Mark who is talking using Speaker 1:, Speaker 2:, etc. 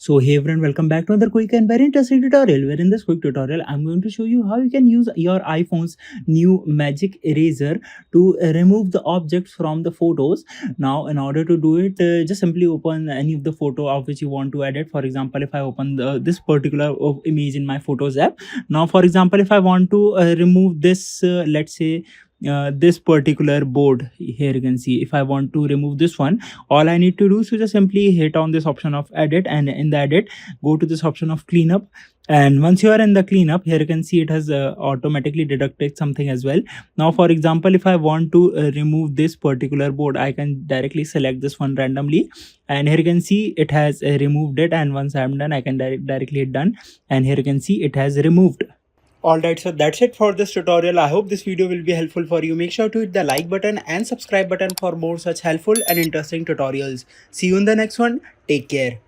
Speaker 1: So hey everyone, welcome back to another quick and very interesting tutorial, where in this quick tutorial I'm going to show you how you can use your iPhone's new magic eraser to remove the objects from the photos. Now in order to do it, just simply open any of the photo of which you want to edit. For example, if I open this particular image in my photos app. Now for example, if I want to remove this, let's say this particular board, here you can see, if I want to remove this one, all I need to do is to just simply hit on this option of edit, and in the edit go to this option of cleanup. And once you are in the cleanup, here you can see it has automatically deducted something as well. Now for example, if I want to remove this particular board, I can directly select this one randomly, and here you can see it has removed it. And once I'm done, I can directly hit done, and here you can see it has removed. Alright, so that's it for this tutorial. I hope this video will be helpful for you. Make sure to hit the like button and subscribe button for more such helpful and interesting tutorials. See you in the next one. Take care.